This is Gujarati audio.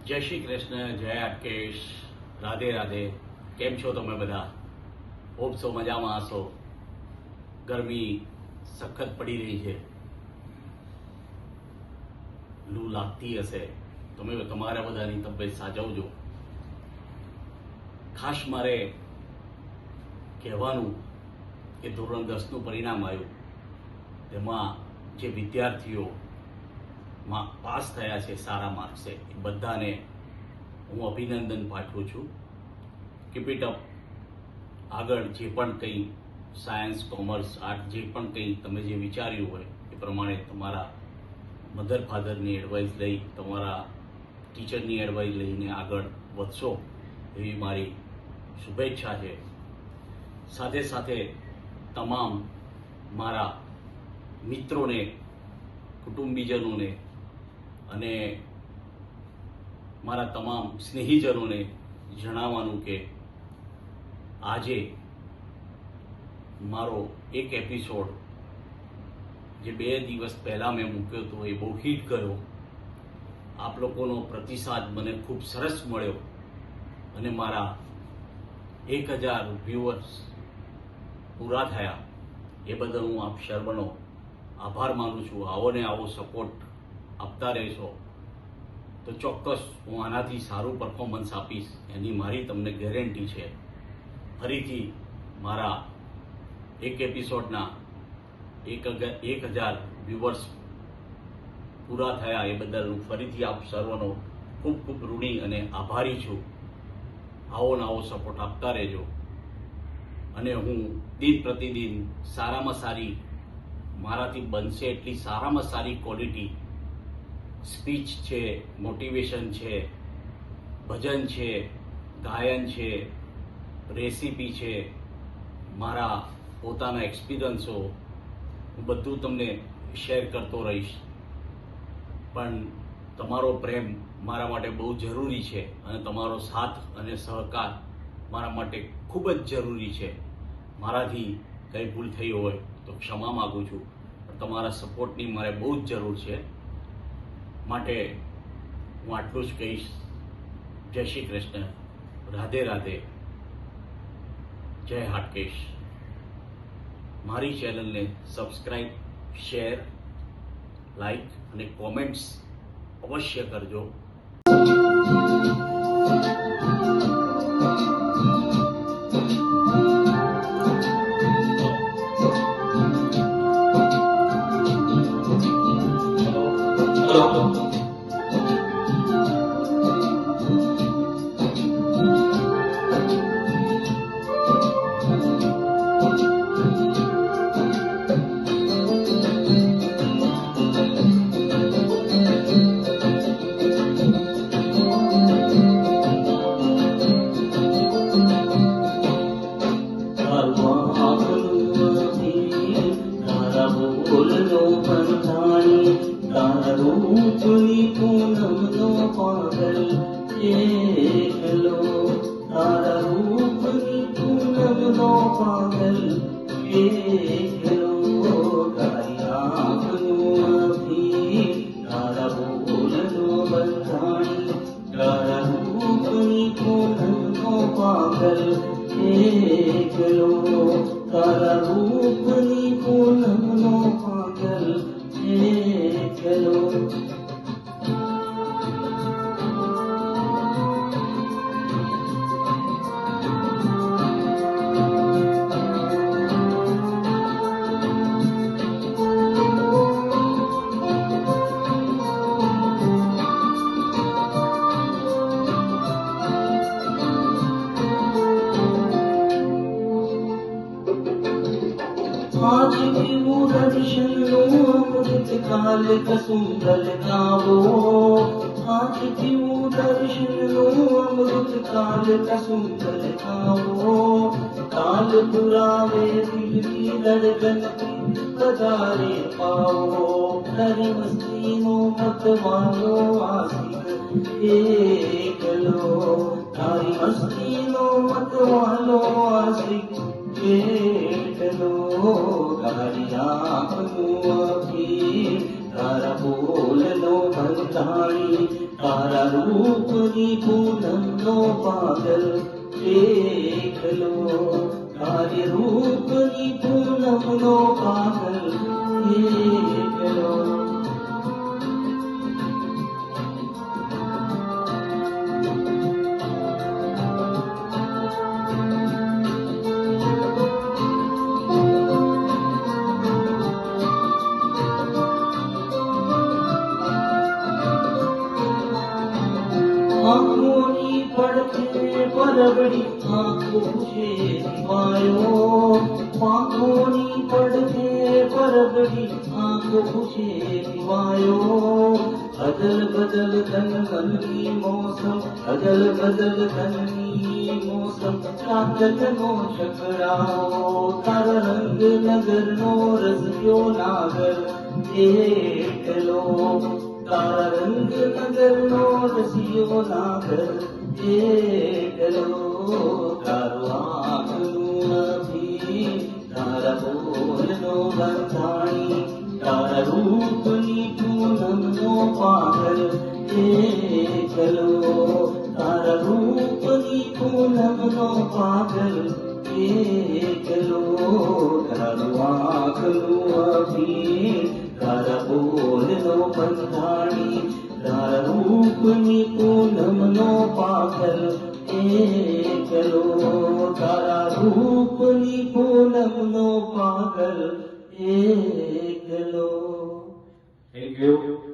જય શ્રી કૃષ્ણ, જય હાટકેશ, રાધે રાધે. કેમ છો તમે બધા? હોપ છો મજામાં હશો. ગરમી સખત પડી રહી છે, લૂ લાગતી હશે. તમે તમારા બધાની તબિયત સાચવજો. ખાસ મારે કહેવાનું કે ધોરણ 10નું પરિણામ આવ્યું, તેમાં જે વિદ્યાર્થીઓ પાસ થયા છે સારા માર્ક્સે, એ બધાને હું અભિનંદન પાઠવું છું. Keep it up. આગળ જે પણ કંઈ સાયન્સ, કોમર્સ, આર્ટ જે પણ કંઈ તમે જે વિચાર્યું હોય એ પ્રમાણે તમારા મધર ફાધરની એડવાઇસ લઈ, તમારા ટીચરની એડવાઇસ લઈને આગળ વધશો એવી મારી શુભેચ્છા છે. સાથે સાથે તમામ મારા મિત્રોને, કુટુંબીજનોને અને મારા તમામ સ્નેહીજનોને જણાવવાનું કે આજે મારો એક એપિસોડ જે 2 દિવસ પહેલાં મેં મૂક્યો હતો એ બહુ હિટ ગયો. આપ લોકોનો પ્રતિસાદ મને ખૂબ સરસ મળ્યો અને મારા 1000 વ્યુઅર્સ પૂરા થયા. એ બદલ હું આપ સર્વનો આભાર માનું છું. આવો ને આવો સપોર્ટ આપતા રહેશો તો ચોક્કસ હું આનાથી સારું પરફોર્મન્સ આપીશ, એની મારી તમને ગેરંટી છે. ફરીથી મારા એક એપિસોડના 1000 વ્યુઅર્સ પૂરા થયા એ બદલ હું ફરીથી આપ સર્વનો ખૂબ ખૂબ ઋણી અને આભારી છું. આવો ને આવો સપોર્ટ આપતા રહેજો અને હું દિન પ્રતિદિન સારામાં સારી, મારાથી બનશે એટલી સારામાં સારી ક્વોલિટી સ્પીચ છે, મોટિવેશન છે, ભજન છે, ગાયન છે, રેસીપી છે, મારા પોતાના એક્સપિરિયન્સો, હું બધું તમને શેર કરતો રહીશ. પણ તમારો પ્રેમ મારા માટે બહુ જરૂરી છે અને તમારો સાથ અને સહકાર મારા માટે ખૂબ જ જરૂરી છે. મારાથી કંઈ ભૂલ થઈ હોય તો ક્ષમા માગું છું, પણ તમારા સપોર્ટની મારે બહુ જ જરૂર છે. માટે હું આટલું જ કહીશ. જય શ્રી કૃષ્ણ, રાધે રાધે, જય હાટકેશ. મારી ચેનલને સબસ્ક્રાઈબ, શેર, લાઈક અને કોમેન્ટ્સ અવશ્ય કરજો. आज पीऊ दर्शनो अमृत काल का सुंदर गावो. आज पीऊ दर्शनो अमृत काल का सुंदर गावो. काल पुरावे दिल की धड़कन की बजारे पाओ. हरी मस्तीनो मत मानो आसिक एक लो. हरी मस्तीनो मत मानो आसिक एक लो. तारा बोल लो भंडारी, તારા રૂપની પૂનમનો પાગલ એકલો, તારી રૂપની પૂનમનો પાગલ એકલો. આંખોની પડખે પરબડી આંખો છે દિવાયો, આંખોની પડખે પરબડી આંખો છે દિવાયો. અદલ બદલ તન મનની મોસમ, અદલ બદલ તનની મોસમ, ચાંદનો છકડાવો, તારા રંગ નગરનો રસિયો નાગર એકલો, તારા રંગ નગરનો રસિયો નાગર એકલો. તારું આંખનું અભી, તારા બોલનો બંધાણી, તારા રૂપની પૂનમનો પાગલ એકલો, તારા રૂપની પૂનમનો પાગલ એકલો. તારું આંખનું અભી, તારા બોલનો બંધાણી, તારા રૂપની પૂનમનો પાગલ એકલો, તારા રૂપની પૂનમનો પાગલ એકલો. Thank you.